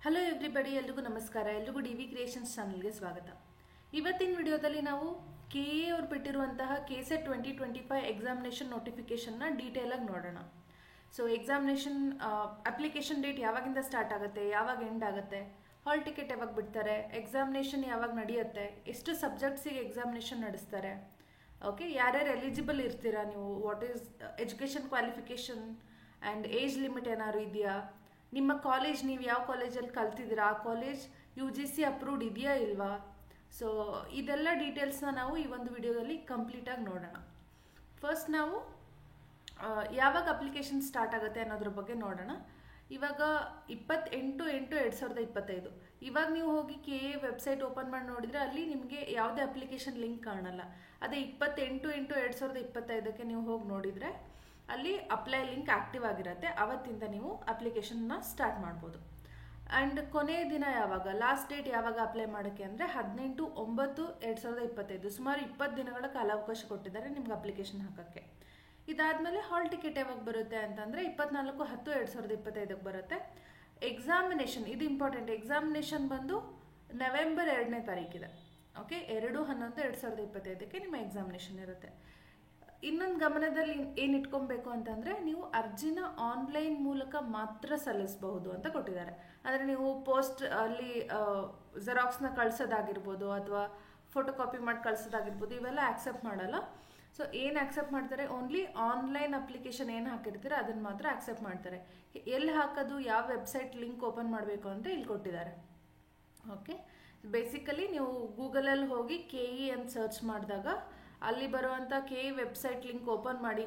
Hello everybody, ಎಲ್ರಿಗೂ ನಮಸ್ಕಾರ. ಎಲ್ರಿಗೂ ಡಿ ವಿ ಕ್ರಿಯೇಷನ್ಸ್ ಚಾನಲ್ಗೆ ಸ್ವಾಗತ. ಇವತ್ತಿನ ವಿಡಿಯೋದಲ್ಲಿ ನಾವು ಕೆ ಎ ಅವ್ರು ಬಿಟ್ಟಿರುವಂತಹ KCET 2025 ಎಕ್ಸಾಮಿನೇಷನ್ ನೋಟಿಫಿಕೇಶನ್ನ ಡೀಟೇಲಾಗಿ ನೋಡೋಣ. ಸೊ ಎಕ್ಸಾಮಿನೇಷನ್ ಅಪ್ಲಿಕೇಶನ್ ಡೇಟ್ ಯಾವಾಗಿಂದ ಸ್ಟಾರ್ಟ್ ಆಗುತ್ತೆ, ಯಾವಾಗ ಎಂಡ್ ಆಗುತ್ತೆ, ಹಾಲ್ ಟಿಕೆಟ್ ಯಾವಾಗ ಬಿಡ್ತಾರೆ, ಎಕ್ಸಾಮಿನೇಷನ್ ಯಾವಾಗ ನಡೆಯುತ್ತೆ, ಎಷ್ಟು ಸಬ್ಜೆಕ್ಟ್ಸಿಗೆ ಎಕ್ಸಾಮಿನೇಷನ್ ನಡೆಸ್ತಾರೆ, ಓಕೆ, ಯಾರ್ಯಾರು ಎಲಿಜಿಬಲ್ ಇರ್ತೀರಾ ನೀವು, what is education qualification and age limit ಏನಾದ್ರು ಇದೆಯಾ, ನಿಮ್ಮ ಕಾಲೇಜ್ ನೀವು ಯಾವ ಕಾಲೇಜಲ್ಲಿ ಕಲ್ತಿದ್ದೀರಾ ಆ ಕಾಲೇಜ್ UGC ಅಪ್ರೂವ್ಡ್ ಇದೆಯಾ ಇಲ್ವಾ. ಸೊ ಇದೆಲ್ಲ ಡೀಟೇಲ್ಸ್ನ ನಾವು ಈ ಒಂದು ವಿಡಿಯೋದಲ್ಲಿ ಕಂಪ್ಲೀಟಾಗಿ ನೋಡೋಣ. ಫಸ್ಟ್ ನಾವು ಯಾವಾಗ ಅಪ್ಲಿಕೇಶನ್ ಸ್ಟಾರ್ಟ್ ಆಗುತ್ತೆ ಅನ್ನೋದ್ರ ಬಗ್ಗೆ ನೋಡೋಣ. ಇವಾಗ 28/8/2025 ಇವಾಗ ನೀವು ಹೋಗಿ KA ವೆಬ್ಸೈಟ್ ಓಪನ್ ಮಾಡಿ ನೋಡಿದರೆ ಅಲ್ಲಿ ನಿಮಗೆ ಯಾವುದೇ ಅಪ್ಲಿಕೇಶನ್ ಲಿಂಕ್ ಕಾಣಲ್ಲ. ಅದೇ 28/8/2025 ನೀವು ಹೋಗಿ ನೋಡಿದರೆ ಅಲ್ಲಿ ಅಪ್ಲೈ ಲಿಂಕ್ ಆಕ್ಟಿವ್ ಆಗಿರುತ್ತೆ. ಅವತ್ತಿಂದ ನೀವು ಅಪ್ಲಿಕೇಶನ್ನ ಸ್ಟಾರ್ಟ್ ಮಾಡ್ಬೋದು. ಆ್ಯಂಡ್ ಕೊನೆಯ ದಿನ ಯಾವಾಗ, ಲಾಸ್ಟ್ ಡೇಟ್ ಯಾವಾಗ ಅಪ್ಲೈ ಮಾಡೋಕ್ಕೆ ಅಂದರೆ 18/9/2025. ಸುಮಾರು 20 ದಿನಗಳ ಕಾಲಾವಕಾಶ ಕೊಟ್ಟಿದ್ದಾರೆ ನಿಮ್ಗೆ ಅಪ್ಲಿಕೇಶನ್ ಹಾಕೋಕ್ಕೆ. ಇದಾದಮೇಲೆ ಹಾಲ್ ಟಿಕೆಟ್ ಯಾವಾಗ ಬರುತ್ತೆ ಅಂತಂದರೆ 24/10/2025 ಬರುತ್ತೆ. ಎಕ್ಸಾಮಿನೇಷನ್, ಇದು ಇಂಪಾರ್ಟೆಂಟ್, ಎಕ್ಸಾಮಿನೇಷನ್ ಬಂದು ನವೆಂಬರ್ 2ನೇ ತಾರೀಕಿದೆ. ಓಕೆ, 2/11/2025 ನಿಮ್ಮ ಎಕ್ಸಾಮಿನೇಷನ್ ಇರುತ್ತೆ. ಇನ್ನೊಂದು ಗಮನದಲ್ಲಿ ಏನು ಇಟ್ಕೊಬೇಕು ಅಂತಂದರೆ ನೀವು ಅರ್ಜಿನ ಆನ್ಲೈನ್ ಮೂಲಕ ಮಾತ್ರ ಸಲ್ಲಿಸಬಹುದು ಅಂತ ಕೊಟ್ಟಿದ್ದಾರೆ. ಅಂದರೆ ನೀವು ಪೋಸ್ಟ್ ಅಲ್ಲಿ ಜೆರಾಕ್ಸ್ನ ಕಳಿಸೋದಾಗಿರ್ಬೋದು ಅಥವಾ ಫೋಟೋ ಕಾಪಿ ಮಾಡಿ ಕಳಿಸೋದಾಗಿರ್ಬೋದು, ಇವೆಲ್ಲ ಆಕ್ಸೆಪ್ಟ್ ಮಾಡಲ್ಲ. ಸೊ ಏನು ಆಕ್ಸೆಪ್ಟ್ ಮಾಡ್ತಾರೆ, ಓನ್ಲಿ ಆನ್ಲೈನ್ ಅಪ್ಲಿಕೇಶನ್ ಏನು ಹಾಕಿರ್ತೀರ ಅದನ್ನು ಮಾತ್ರ ಆಕ್ಸೆಪ್ಟ್ ಮಾಡ್ತಾರೆ. ಎಲ್ಲಿ ಹಾಕೋದು, ಯಾವ ವೆಬ್ಸೈಟ್ ಲಿಂಕ್ ಓಪನ್ ಮಾಡಬೇಕು ಅಂತ ಇಲ್ಲಿ ಕೊಟ್ಟಿದ್ದಾರೆ. ಓಕೆ, ಬೇಸಿಕಲಿ ನೀವು ಗೂಗಲಲ್ಲಿ ಹೋಗಿ KE ಅಂತ ಸರ್ಚ್ ಮಾಡಿದಾಗ ಅಲ್ಲಿ ಬರುವಂಥ KE ವೆಬ್ಸೈಟ್ ಲಿಂಕ್ ಓಪನ್ ಮಾಡಿ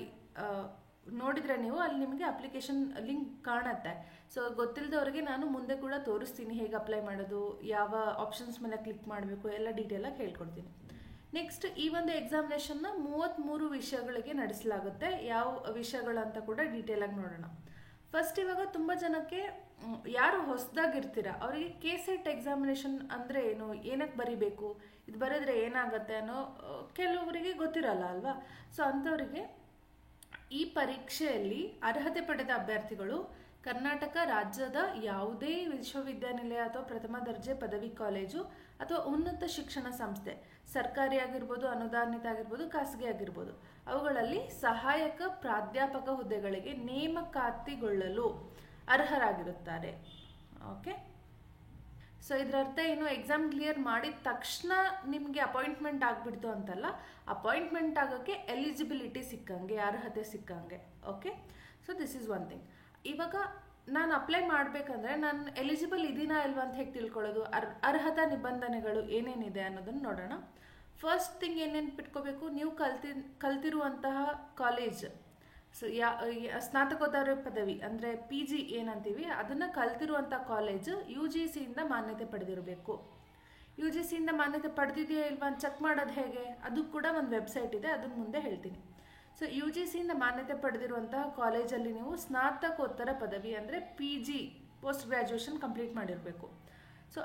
ನೋಡಿದರೆ ನೀವು ಅಲ್ಲಿ ನಿಮಗೆ ಅಪ್ಲಿಕೇಶನ್ ಲಿಂಕ್ ಕಾಣುತ್ತೆ. ಸೊ ಗೊತ್ತಿಲ್ಲದವ್ರಿಗೆ ನಾನು ಮುಂದೆ ಕೂಡ ತೋರಿಸ್ತೀನಿ ಹೇಗೆ ಅಪ್ಲೈ ಮಾಡೋದು, ಯಾವ ಆಪ್ಷನ್ಸ್ ಮೇಲೆ ಕ್ಲಿಕ್ ಮಾಡಬೇಕು, ಎಲ್ಲ ಡೀಟೇಲಾಗಿ ಹೇಳ್ಕೊಡ್ತೀನಿ. ನೆಕ್ಸ್ಟ್, ಈ ಒಂದು ಎಕ್ಸಾಮಿನೇಷನ್ನ 33 ವಿಷಯಗಳಿಗೆ ನಡೆಸಲಾಗುತ್ತೆ. ಯಾವ ವಿಷಯಗಳಂತ ಕೂಡ ಡೀಟೇಲಾಗಿ ನೋಡೋಣ. ಫಸ್ಟ್, ಇವಾಗ ತುಂಬ ಜನಕ್ಕೆ ಯಾರು ಹೊಸದಾಗಿರ್ತೀರ ಅವರಿಗೆ KCET ಎಕ್ಸಾಮಿನೇಷನ್ ಅಂದರೆ ಏನು, ಏನಕ್ಕೆ ಬರಿಬೇಕು, ಇದು ಬರೆದ್ರೆ ಏನಾಗುತ್ತೆ ಅನ್ನೋ ಕೆಲವರಿಗೆ ಗೊತ್ತಿರಲ್ಲ ಅಲ್ವಾ. ಸೊ ಅಂಥವರಿಗೆ ಈ ಪರೀಕ್ಷೆಯಲ್ಲಿ ಅರ್ಹತೆ ಪಡೆದ ಅಭ್ಯರ್ಥಿಗಳು ಕರ್ನಾಟಕ ರಾಜ್ಯದ ಯಾವುದೇ ವಿಶ್ವವಿದ್ಯಾನಿಲಯ ಅಥವಾ ಪ್ರಥಮ ದರ್ಜೆ ಪದವಿ ಕಾಲೇಜು ಅಥವಾ ಉನ್ನತ ಶಿಕ್ಷಣ ಸಂಸ್ಥೆ, ಸರ್ಕಾರಿ ಆಗಿರ್ಬೋದು, ಅನುದಾನಿತ ಆಗಿರ್ಬೋದು, ಖಾಸಗಿ ಆಗಿರ್ಬೋದು, ಅವುಗಳಲ್ಲಿ ಸಹಾಯಕ ಪ್ರಾಧ್ಯಾಪಕ ಹುದ್ದೆಗಳಿಗೆ ನೇಮಕಾತಿಗೊಳ್ಳಲು ಅರ್ಹರಾಗಿರುತ್ತಾರೆ. ಓಕೆ, ಸೊ ಇದರ ಅರ್ಥ ಏನು, ಎಕ್ಸಾಮ್ ಕ್ಲಿಯರ್ ಮಾಡಿದ ತಕ್ಷಣ ನಿಮಗೆ ಅಪಾಯಿಂಟ್ಮೆಂಟ್ ಆಗಿಬಿಡ್ತು ಅಂತಲ್ಲ, ಅಪಾಯಿಂಟ್ಮೆಂಟ್ ಆಗೋಕ್ಕೆ ಎಲಿಜಿಬಿಲಿಟಿ ಸಿಕ್ಕಂಗೆ, ಅರ್ಹತೆ ಸಿಕ್ಕಂಗೆ. Okay, so this is one thing. ಇವಾಗ ನಾನು ಅಪ್ಲೈ ಮಾಡಬೇಕಂದ್ರೆ ನಾನು ಎಲಿಜಿಬಲ್ ಇದೀನಾ ಇಲ್ವಾ ಅಂತ ಹೇಗೆ ತಿಳ್ಕೊಳ್ಳೋದು, ಅರ್ಹತಾ ನಿಬಂಧನೆಗಳು ಏನೇನಿದೆ ಅನ್ನೋದನ್ನು ನೋಡೋಣ. ಫಸ್ಟ್ ಥಿಂಗ್ ಏನೇನು ಬಿಟ್ಕೋಬೇಕು, ನೀವು ಕಲ್ತಿರುವಂತಹ ಕಾಲೇಜ್, ಸೊ ಸ್ನಾತಕೋತ್ತರ ಪದವಿ ಅಂದರೆ PG ಏನಂತೀವಿ, ಅದನ್ನು ಕಲ್ತಿರುವಂಥ ಕಾಲೇಜು UGCಯಿಂದ ಮಾನ್ಯತೆ ಪಡೆದಿರಬೇಕು. UGCಯಿಂದ ಮಾನ್ಯತೆ ಪಡೆದಿದೆಯಾ ಇಲ್ವಾ ಅಂತ ಚೆಕ್ ಮಾಡೋದು ಹೇಗೆ, ಅದು ಕೂಡ ಒಂದು ವೆಬ್ಸೈಟ್ ಇದೆ, ಅದನ್ನು ಮುಂದೆ ಹೇಳ್ತೀನಿ. ಸೊ UGCಯಿಂದ ಮಾನ್ಯತೆ ಪಡೆದಿರುವಂತಹ ಕಾಲೇಜಲ್ಲಿ ನೀವು ಸ್ನಾತಕೋತ್ತರ ಪದವಿ ಅಂದರೆ PG ಪೋಸ್ಟ್ ಗ್ರ್ಯಾಜುಯೇಷನ್ ಕಂಪ್ಲೀಟ್ ಮಾಡಿರಬೇಕು. ಸೊ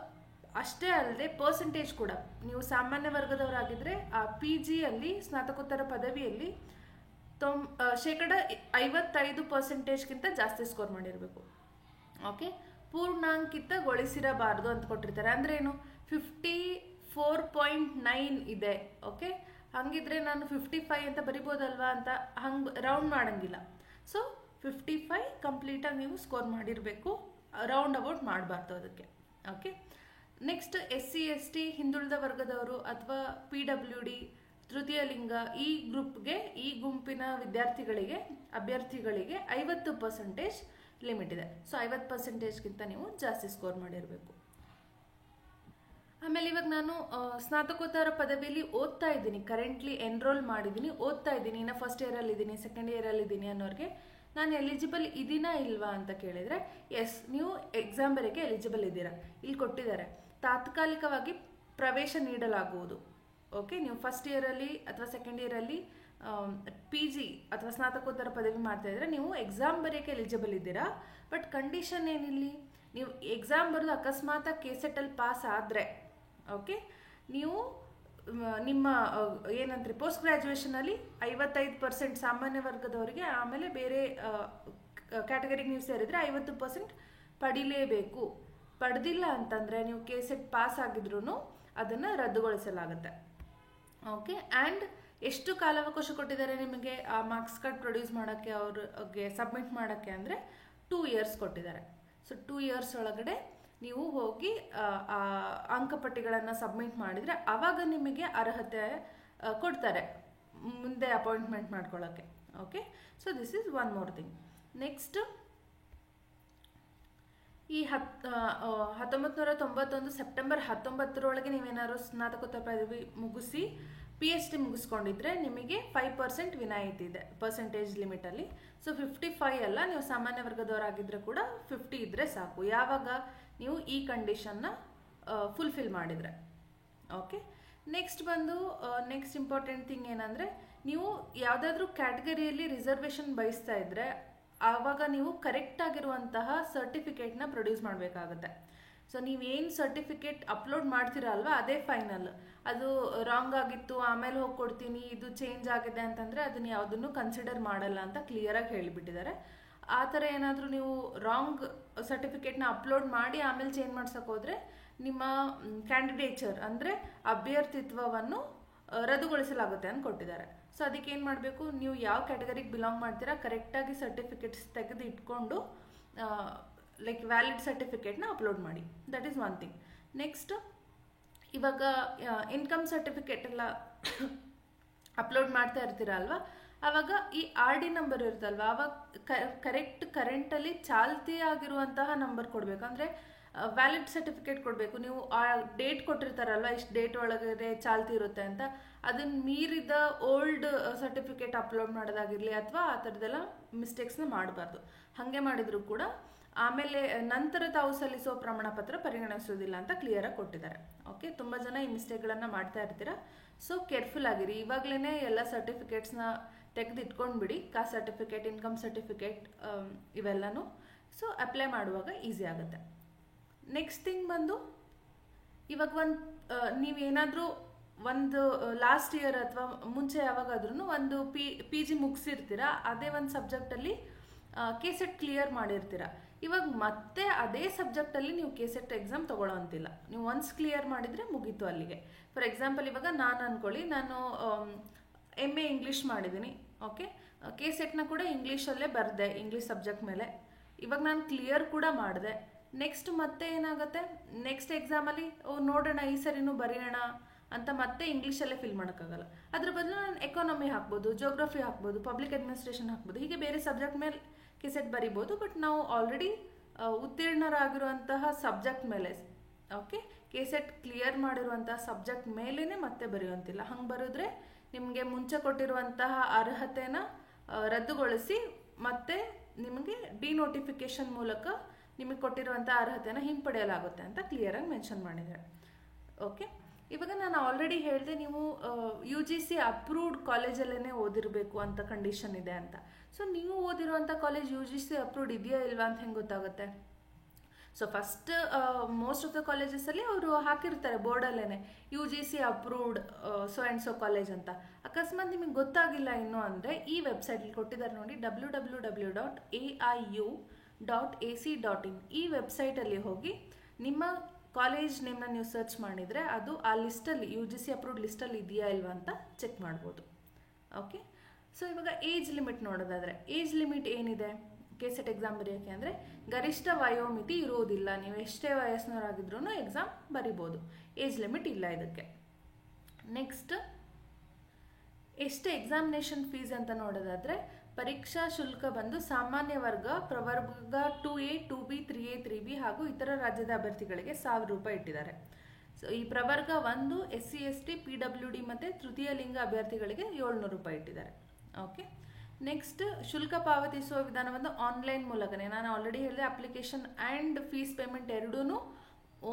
ಅಷ್ಟೇ ಅಲ್ಲದೆ ಪರ್ಸೆಂಟೇಜ್ ಕೂಡ, ನೀವು ಸಾಮಾನ್ಯ ವರ್ಗದವರಾಗಿದ್ದರೆ ಆ PGಯಲ್ಲಿ ಸ್ನಾತಕೋತ್ತರ ಪದವಿಯಲ್ಲಿ 55% ಜಾಸ್ತಿ ಸ್ಕೋರ್ ಮಾಡಿರಬೇಕು. ಓಕೆ, ಪೂರ್ಣಾಂಕಿತಗೊಳಿಸಿರಬಾರ್ದು ಅಂತ ಕೊಟ್ಟಿರ್ತಾರೆ. ಅಂದರೆ ಏನು, 54.9 ಇದೆ. ಓಕೆ, ಹಂಗಿದ್ರೆ ನಾನು 55 ಅಂತ ಬರಿಬೋದಲ್ವಾ ಅಂತ ಹಂಗೆ ರೌಂಡ್ ಮಾಡೋಂಗಿಲ್ಲ. ಸೊ 55 ಕಂಪ್ಲೀಟಾಗಿ ನೀವು ಸ್ಕೋರ್ ಮಾಡಿರಬೇಕು, ರೌಂಡ್ ಅಬೌಟ್ ಮಾಡಬಾರ್ದು ಅದಕ್ಕೆ. ಓಕೆ, ನೆಕ್ಸ್ಟ್ SC ST ಹಿಂದುಳಿದ ವರ್ಗದವರು ಅಥವಾ PWD ತೃತೀಯ ಲಿಂಗ ಈ ಗ್ರೂಪ್ಗೆ, ಈ ಗುಂಪಿನ ಅಭ್ಯರ್ಥಿಗಳಿಗೆ 50% ಲಿಮಿಟ್ ಇದೆ. ಸೊ 50%ಗಿಂತ ನೀವು ಜಾಸ್ತಿ ಸ್ಕೋರ್ ಮಾಡಿರಬೇಕು. ಆಮೇಲೆ ಇವಾಗ ನಾನು ಸ್ನಾತಕೋತ್ತರ ಪದವಿಯಲ್ಲಿ ಓದ್ತಾ ಇದ್ದೀನಿ, ಕರೆಂಟ್ಲಿ ಎನ್ರೋಲ್ ಮಾಡಿದ್ದೀನಿ, ಓದ್ತಾ ಇದ್ದೀನಿ, ಇನ್ನು ಫಸ್ಟ್ ಇಯರಲ್ಲಿದ್ದೀನಿ, ಸೆಕೆಂಡ್ ಇಯರಲ್ಲಿದ್ದೀನಿ ಅನ್ನೋರಿಗೆ ನಾನು ಎಲಿಜಿಬಲ್ ಇದೀನಾ ಇಲ್ವಾ ಅಂತ ಕೇಳಿದರೆ, ಎಸ್, ನೀವು ಎಕ್ಸಾಮ್ ಬರೆಯೋಕ್ಕೆ ಎಲಿಜಿಬಲ್ ಇದ್ದೀರಾ. ಇಲ್ಲಿ ಕೊಟ್ಟಿದ್ದಾರೆ, ತಾತ್ಕಾಲಿಕವಾಗಿ ಪ್ರವೇಶ ನೀಡಲಾಗುವುದು. ಓಕೆ, ನೀವು ಫಸ್ಟ್ ಇಯರಲ್ಲಿ ಅಥವಾ ಸೆಕೆಂಡ್ ಇಯರಲ್ಲಿ PG ಅಥವಾ ಸ್ನಾತಕೋತ್ತರ ಪದವಿ ಮಾಡ್ತಾ ಇದ್ರೆ ನೀವು ಎಕ್ಸಾಮ್ ಬರೆಯೋಕ್ಕೆ ಎಲಿಜಿಬಲ್ ಇದ್ದೀರಾ. ಬಟ್ ಕಂಡೀಷನ್ ಏನಿಲ್ಲಿ, ನೀವು ಎಕ್ಸಾಮ್ ಬರೆದು ಅಕಸ್ಮಾತ್ KCET ಪಾಸ್ ಆದರೆ, ಓಕೆ, ನೀವು ನಿಮ್ಮ ಏನಂತಾರೆ ಪೋಸ್ಟ್ ಗ್ರ್ಯಾಜುಯೇಷನಲ್ಲಿ 55% ಸಾಮಾನ್ಯ ವರ್ಗದವರಿಗೆ, ಆಮೇಲೆ ಬೇರೆ ಕ್ಯಾಟಗರಿಗೆ ನೀವು ಸೇರಿದರೆ 50% ಪಡಿಲೇಬೇಕು. ಪಡೆದಿಲ್ಲ ಅಂತಂದರೆ ನೀವು ಕೆಸೆಟ್ ಪಾಸ್ ಆಗಿದ್ರೂ ಅದನ್ನು ರದ್ದುಗೊಳಿಸಲಾಗುತ್ತೆ. ಓಕೆ, ಆ್ಯಂಡ್ ಎಷ್ಟು ಕಾಲಾವಕಾಶ ಕೊಟ್ಟಿದ್ದಾರೆ ನಿಮಗೆ ಆ ಮಾರ್ಕ್ಸ್ ಕಾರ್ಡ್ ಪ್ರೊಡ್ಯೂಸ್ ಮಾಡೋಕ್ಕೆ, ಅವ್ರಿಗೆ ಸಬ್ಮಿಟ್ ಮಾಡೋಕ್ಕೆ ಅಂದರೆ 2 ಇಯರ್ಸ್ ಕೊಟ್ಟಿದ್ದಾರೆ. ಸೊ 2 ಇಯರ್ಸ್ ಒಳಗಡೆ ನೀವು ಹೋಗಿ ಆ ಅಂಕಪಟ್ಟಿಗಳನ್ನು ಸಬ್ಮಿಟ್ ಮಾಡಿದರೆ ಆವಾಗ ನಿಮಗೆ ಅರ್ಹತೆ ಕೊಡ್ತಾರೆ ಮುಂದೆ ಅಪಾಯಿಂಟ್ಮೆಂಟ್ ಮಾಡ್ಕೊಳ್ಳೋಕ್ಕೆ. Okay, so this is one more thing. Next, ಈ 1991 ಸೆಪ್ಟೆಂಬರ್ 19 ನೀವೇನಾದ್ರು ಸ್ನಾತಕೋತ್ತರ ಪದವಿ ಮುಗಿಸಿ PhD ಮುಗಿಸ್ಕೊಂಡಿದ್ರೆ ನಿಮಗೆ 5% ವಿನಾಯಿತಿ ಇದೆ ಪರ್ಸೆಂಟೇಜ್ ಲಿಮಿಟಲ್ಲಿ. ಸೊ 55 ಅಲ್ಲ, ನೀವು ಸಾಮಾನ್ಯ ವರ್ಗದವರಾಗಿದ್ದರೆ ಕೂಡ 50 ಇದ್ದರೆ ಸಾಕು, ಯಾವಾಗ ನೀವು ಈ ಕಂಡೀಷನ್ನ ಫುಲ್ಫಿಲ್ ಮಾಡಿದರೆ. ಓಕೆ, ನೆಕ್ಸ್ಟ್ ಬಂದು ನೆಕ್ಸ್ಟ್ ಇಂಪಾರ್ಟೆಂಟ್ ಥಿಂಗ್ ಏನಂದರೆ, ನೀವು ಯಾವುದಾದ್ರೂ ಕ್ಯಾಟಗರಿಯಲ್ಲಿ ರಿಸರ್ವೇಷನ್ ಬಯಸ್ತಾ ಇದ್ದರೆ ಆವಾಗ ನೀವು ಕರೆಕ್ಟ್ ಆಗಿರುವಂತಹ ಸರ್ಟಿಫಿಕೇಟ್ನ ಪ್ರೊಡ್ಯೂಸ್ ಮಾಡಬೇಕಾಗುತ್ತೆ. ಸೊ ನೀವೇನು ಸರ್ಟಿಫಿಕೇಟ್ ಅಪ್ಲೋಡ್ ಮಾಡ್ತೀರಾ ಅಲ್ವಾ, ಅದೇ ಫೈನಲ್. ಅದು ರಾಂಗ್ ಆಗಿತ್ತು ಆಮೇಲೆ ಹೋಗಿ ಕೊಡ್ತೀನಿ, ಇದು ಚೇಂಜ್ ಆಗಿದೆ ಅಂತಂದರೆ ಅದನ್ನು ಯಾವುದನ್ನು ಕನ್ಸಿಡರ್ ಮಾಡಲ್ಲ ಅಂತ ಕ್ಲಿಯರಾಗಿ ಹೇಳಿಬಿಟ್ಟಿದ್ದಾರೆ. ಆ ಥರ ಏನಾದರೂ ನೀವು ರಾಂಗ್ ಸರ್ಟಿಫಿಕೇಟ್ನ ಅಪ್ಲೋಡ್ ಮಾಡಿ ಆಮೇಲೆ ಚೇಂಜ್ ಮಾಡ್ಸೋಕೆ ಹೋದರೆ ನಿಮ್ಮ ಕ್ಯಾಂಡಿಡೇಚರ್ ಅಂದರೆ ಅಭ್ಯರ್ಥಿತ್ವವನ್ನು ರದ್ದುಗೊಳಿಸಲಾಗುತ್ತೆ ಅಂತ ಕೊಟ್ಟಿದ್ದಾರೆ. ಸೊ ಅದಕ್ಕೆ ಏನು ಮಾಡಬೇಕು, ನೀವು ಯಾವ ಕ್ಯಾಟಗರಿಗೆ ಬಿಲಾಂಗ್ ಮಾಡ್ತೀರಾ ಕರೆಕ್ಟಾಗಿ ಸರ್ಟಿಫಿಕೇಟ್ಸ್ ತೆಗೆದು ಇಟ್ಕೊಂಡು ಲೈಕ್ ವ್ಯಾಲಿಡ್ ಸರ್ಟಿಫಿಕೇಟ್ನ ಅಪ್ಲೋಡ್ ಮಾಡಿ. That is one thing. Next, ಇವಾಗ ಇನ್ಕಮ್ ಸರ್ಟಿಫಿಕೇಟ್ ಎಲ್ಲ ಅಪ್ಲೋಡ್ ಮಾಡ್ತಾ ಇರ್ತೀರ ಅಲ್ವಾ, ಆವಾಗ ಈ RD ನಂಬರ್ ಇರುತ್ತಲ್ವ, ಆವಾಗ ಕರೆಂಟಲ್ಲಿ ಚಾಲ್ತಿ ಆಗಿರುವಂತಹ ನಂಬರ್ ಕೊಡಬೇಕು. ಅಂದರೆ ವ್ಯಾಲಿಡ್ ಸರ್ಟಿಫಿಕೇಟ್ ಕೊಡಬೇಕು. ನೀವು ಆ ಡೇಟ್ ಕೊಟ್ಟಿರ್ತಾರಲ್ವ, ಇಷ್ಟು ಡೇಟ್ ಒಳಗಡೆ ಚಾಲ್ತಿ ಇರುತ್ತೆ ಅಂತ, ಅದನ್ನು ಮೀರಿದ ಓಲ್ಡ್ ಸರ್ಟಿಫಿಕೇಟ್ ಅಪ್ಲೋಡ್ ಮಾಡೋದಾಗಿರಲಿ ಅಥವಾ ಆ ಥರದ್ದೆಲ್ಲ ಮಿಸ್ಟೇಕ್ಸ್ನ ಮಾಡಬಾರ್ದು. ಹಾಗೆ ಮಾಡಿದರೂ ಕೂಡ ಆಮೇಲೆ ನಂತರ ತಾವು ಸಲ್ಲಿಸೋ ಪ್ರಮಾಣ ಪತ್ರ ಪರಿಗಣಿಸೋದಿಲ್ಲ ಅಂತ ಕ್ಲಿಯರಾಗಿ ಕೊಟ್ಟಿದ್ದಾರೆ. ಓಕೆ, ತುಂಬ ಜನ ಈ ಮಿಸ್ಟೇಕ್ಗಳನ್ನು ಮಾಡ್ತಾ ಇರ್ತೀರಾ. ಸೊ ಕೇರ್ಫುಲ್ ಆಗಿರಿ. ಇವಾಗಲೇ ಎಲ್ಲ ಸರ್ಟಿಫಿಕೇಟ್ಸ್ನ ತೆಗೆದು ಇಟ್ಕೊಂಡ್ಬಿಡಿ, ಕಾಸ್ಟ್ ಸರ್ಟಿಫಿಕೇಟ್, ಇನ್ಕಮ್ ಸರ್ಟಿಫಿಕೇಟ್ ಇವೆಲ್ಲನೂ. ಸೊ ಅಪ್ಲೈ ಮಾಡುವಾಗ ಈಸಿ ಆಗುತ್ತೆ. ನೆಕ್ಸ್ಟ್ ಥಿಂಗ್ ಬಂದು, ಇವಾಗ ನೀವೇನಾದರೂ ಒಂದು ಲಾಸ್ಟ್ ಇಯರ್ ಅಥವಾ ಮುಂಚೆ ಯಾವಾಗಾದ್ರೂ ಒಂದು PG ಮುಗಿಸಿರ್ತೀರ, ಅದೇ ಒಂದು ಸಬ್ಜೆಕ್ಟಲ್ಲಿ ಕೆಸೆಟ್ ಕ್ಲಿಯರ್ ಮಾಡಿರ್ತೀರ. ಇವಾಗ ಮತ್ತೆ ಅದೇ ಸಬ್ಜೆಕ್ಟಲ್ಲಿ ನೀವು ಕೆಸೆಟ್ ಎಕ್ಸಾಮ್ ತೊಗೊಳ್ಳೋ ಅಂತಿಲ್ಲ. ನೀವು ಒನ್ಸ್ ಕ್ಲಿಯರ್ ಮಾಡಿದರೆ ಮುಗೀತು ಅಲ್ಲಿಗೆ. ಫಾರ್ ಎಕ್ಸಾಂಪಲ್, ಇವಾಗ ನಾನು ಅಂದ್ಕೊಳ್ಳಿ, ನಾನು MA ಇಂಗ್ಲೀಷ್ ಮಾಡಿದ್ದೀನಿ. ಓಕೆ, ಕೆಸೆಟ್ನ ಕೂಡ ಇಂಗ್ಲೀಷಲ್ಲೇ ಬರೆದೆ, ಇಂಗ್ಲೀಷ್ ಸಬ್ಜೆಕ್ಟ್ ಮೇಲೆ. ಇವಾಗ ನಾನು ಕ್ಲಿಯರ್ ಕೂಡ ಮಾಡಿದೆ. ನೆಕ್ಸ್ಟ್ ಮತ್ತೆ ಏನಾಗುತ್ತೆ, ನೆಕ್ಸ್ಟ್ ಎಕ್ಸಾಮಲ್ಲಿ ನೋಡೋಣ ಈ ಸರಿನೂ ಬರೆಯೋಣ ಅಂತ ಮತ್ತೆ ಇಂಗ್ಲೀಷಲ್ಲೇ ಫಿಲ್ ಮಾಡೋಕ್ಕಾಗಲ್ಲ. ಅದ್ರ ಬದಲು ನಾನು ಎಕಾನಮಿ ಹಾಕ್ಬೋದು, ಜೋಗ್ರಫಿ ಹಾಕ್ಬೋದು, ಪಬ್ಲಿಕ್ ಅಡ್ಮಿನಿಸ್ಟ್ರೇಷನ್ ಹಾಕ್ಬೋದು, ಹೀಗೆ ಬೇರೆ ಸಬ್ಜೆಕ್ಟ್ ಮೇಲೆ ಕೆಸೆಟ್ ಬರಿಬೋದು. ಬಟ್ ನಾವು ಆಲ್ರೆಡಿ ಉತ್ತೀರ್ಣರಾಗಿರುವಂತಹ ಸಬ್ಜೆಕ್ಟ್ ಮೇಲೆ, ಓಕೆ, ಕೆಸೆಟ್ ಕ್ಲಿಯರ್ ಮಾಡಿರುವಂತಹ ಸಬ್ಜೆಕ್ಟ್ ಮೇಲೇ ಮತ್ತೆ ಬರೆಯುವಂತಿಲ್ಲ. ಹಂಗೆ ಬರೆದ್ರೆ ನಿಮಗೆ ಮುಂಚೆ ಕೊಟ್ಟಿರುವಂತಹ ಅರ್ಹತೆನ ರದ್ದುಗೊಳಿಸಿ ಮತ್ತೆ ನಿಮಗೆ ಡಿನೋಟಿಫಿಕೇಶನ್ ಮೂಲಕ ನಿಮಗೆ ಕೊಟ್ಟಿರುವಂಥ ಅರ್ಹತೆನ ಹಿಂಪಡೆಯಲಾಗುತ್ತೆ ಅಂತ ಕ್ಲಿಯರಾಗಿ ಮೆನ್ಷನ್ ಮಾಡಿದ್ದಾರೆ. ಓಕೆ, ಇವಾಗ ನಾನು ಆಲ್ರೆಡಿ ಹೇಳಿದೆ, ನೀವು UGC ಅಪ್ರೂವ್ಡ್ ಕಾಲೇಜಲ್ಲೇ ಓದಿರಬೇಕು ಅಂತ ಕಂಡೀಷನ್ ಇದೆ ಅಂತ. ಸೊ ನೀವು ಓದಿರುವಂಥ ಕಾಲೇಜ್ UGC ಅಪ್ರೂವ್ಡ್ ಇದೆಯಾ ಇಲ್ವಾ ಅಂತ ಹೆಂಗೆ ಗೊತ್ತಾಗುತ್ತೆ? So first most of the ಕಾಲೇಜಸಲ್ಲಿ ಅವರು ಹಾಕಿರ್ತಾರೆ ಬೋರ್ಡಲ್ಲೇ UGC approved so and so college ಅಂತ. ಅಕಸ್ಮಾತ್ ನಿಮಗೆ ಗೊತ್ತಾಗಿಲ್ಲ ಇನ್ನೂ ಅಂದರೆ ಈ ವೆಬ್ಸೈಟಲ್ಲಿ ಕೊಟ್ಟಿದ್ದಾರೆ ನೋಡಿ, www.aiu.ac.in. ಈ ವೆಬ್ಸೈಟಲ್ಲಿ ಹೋಗಿ ನಿಮ್ಮ ಕಾಲೇಜ್ ನೇಮ್ನ ನೀವು ಸರ್ಚ್ ಮಾಡಿದರೆ ಅದು ಆ ಲಿಸ್ಟಲ್ಲಿ UGC ಅಪ್ರೂವ್ಡ್ ಲಿಸ್ಟಲ್ಲಿ ಇದೆಯಾ ಇಲ್ವಾ ಅಂತ ಚೆಕ್ ಮಾಡ್ಬೋದು. ಓಕೆ, ಸೊ ಇವಾಗ ಏಜ್ ಲಿಮಿಟ್ ನೋಡೋದಾದರೆ, ಏಜ್ ಲಿಮಿಟ್ ಏನಿದೆ ಕೆಸೆಟ್ ಎಕ್ಸಾಮ್ ಬರೆಯೋಕ್ಕೆ ಅಂದರೆ ಗರಿಷ್ಠ ವಯೋಮಿತಿ ಇರುವುದಿಲ್ಲ. ನೀವು ಎಷ್ಟೇ ವಯಸ್ಸಿನವರಾಗಿದ್ರೂ ಎಕ್ಸಾಮ್ ಬರಿಬೋದು, ಏಜ್ ಲಿಮಿಟ್ ಇಲ್ಲ ಇದಕ್ಕೆ. ನೆಕ್ಸ್ಟ್, ಎಷ್ಟು ಎಕ್ಸಾಮಿನೇಷನ್ ಫೀಸ್ ಅಂತ ನೋಡೋದಾದರೆ, ಪರೀಕ್ಷಾ ಶುಲ್ಕ ಬಂದು ಸಾಮಾನ್ಯ ವರ್ಗ, ಪ್ರವರ್ಗ 2A, 2B, 3A, 3B ಹಾಗೂ ಇತರ ರಾಜ್ಯದ ಅಭ್ಯರ್ಥಿಗಳಿಗೆ 1000 ರೂಪಾಯಿ ಇಟ್ಟಿದ್ದಾರೆ. ಸೊ ಈ ಪ್ರವರ್ಗ 1 SC ST PWD ಮತ್ತು ತೃತೀಯ ಲಿಂಗ ಅಭ್ಯರ್ಥಿಗಳಿಗೆ 700 ರೂಪಾಯಿ ಇಟ್ಟಿದ್ದಾರೆ. ಓಕೆ, ನೆಕ್ಸ್ಟ್, ಶುಲ್ಕ ಪಾವತಿಸುವ ವಿಧಾನವನ್ನು ಆನ್ಲೈನ್ ಮೂಲಕನೇ, ನಾನು ಆಲ್ರೆಡಿ ಹೇಳಿದೆ ಅಪ್ಲಿಕೇಶನ್ ಆ್ಯಂಡ್ ಫೀಸ್ ಪೇಮೆಂಟ್ ಎರಡೂ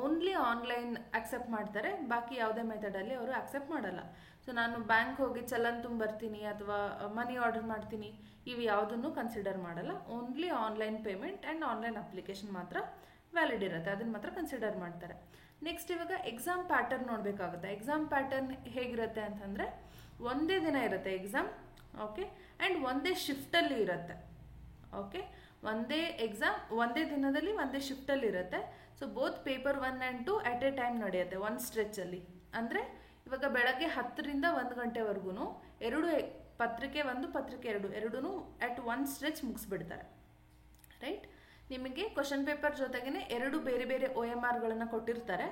ಓನ್ಲಿ ಆನ್ಲೈನ್ ಆಕ್ಸೆಪ್ಟ್ ಮಾಡ್ತಾರೆ, ಬಾಕಿ ಯಾವುದೇ ಮೆಥಡಲ್ಲಿ ಅವರು ಆಕ್ಸೆಪ್ಟ್ ಮಾಡಲ್ಲ. ಸೊ ನಾನು ಬ್ಯಾಂಕ್ ಹೋಗಿ ಚಲನ್ ಬರ್ತೀನಿ ಅಥವಾ ಮನಿ ಆರ್ಡರ್ ಮಾಡ್ತೀನಿ, ಇವು ಯಾವುದನ್ನು ಕನ್ಸಿಡರ್ ಮಾಡಲ್ಲ. Only online payment and online application ಮಾತ್ರ ವ್ಯಾಲಿಡ್ ಇರುತ್ತೆ, ಅದನ್ನು ಮಾತ್ರ ಕನ್ಸಿಡರ್ ಮಾಡ್ತಾರೆ. ನೆಕ್ಸ್ಟ್, ಇವಾಗ ಎಕ್ಸಾಮ್ ಪ್ಯಾಟರ್ನ್ ನೋಡಬೇಕಾಗುತ್ತೆ. ಎಕ್ಸಾಮ್ ಪ್ಯಾಟರ್ನ್ ಹೇಗಿರುತ್ತೆ ಅಂತಂದರೆ, ಒಂದೇ ದಿನ ಇರುತ್ತೆ ಎಕ್ಸಾಮ್. ಓಕೆ, ಆ್ಯಂಡ್ ಒಂದೇ ಶಿಫ್ಟಲ್ಲಿ ಇರುತ್ತೆ. ಓಕೆ, ಒಂದೇ ಎಕ್ಸಾಮ್ ಒಂದೇ ದಿನದಲ್ಲಿ ಒಂದೇ ಶಿಫ್ಟಲ್ಲಿ ಇರುತ್ತೆ. So both paper 1 and 2 at A time ನಡೆಯುತ್ತೆ ಒಂದು ಸ್ಟ್ರೆಚಲ್ಲಿ. ಅಂದರೆ ಇವಾಗ ಬೆಳಗ್ಗೆ 10ರಿಂದ 1 ಗಂಟೆವರೆಗೂ ಎರಡು ಪತ್ರಿಕೆ 1 ಪತ್ರಿಕೆ 2 ಎರಡೂ ಅಟ್ ಒನ್ ಸ್ಟ್ರೆಚ್ ಮುಗಿಸ್ಬಿಡ್ತಾರೆ. ರೈಟ್, ನಿಮಗೆ ಕ್ವಶನ್ ಪೇಪರ್ ಜೊತೆಗೇ ಎರಡು ಬೇರೆ ಬೇರೆ OMRಗಳನ್ನು ಕೊಟ್ಟಿರ್ತಾರೆ.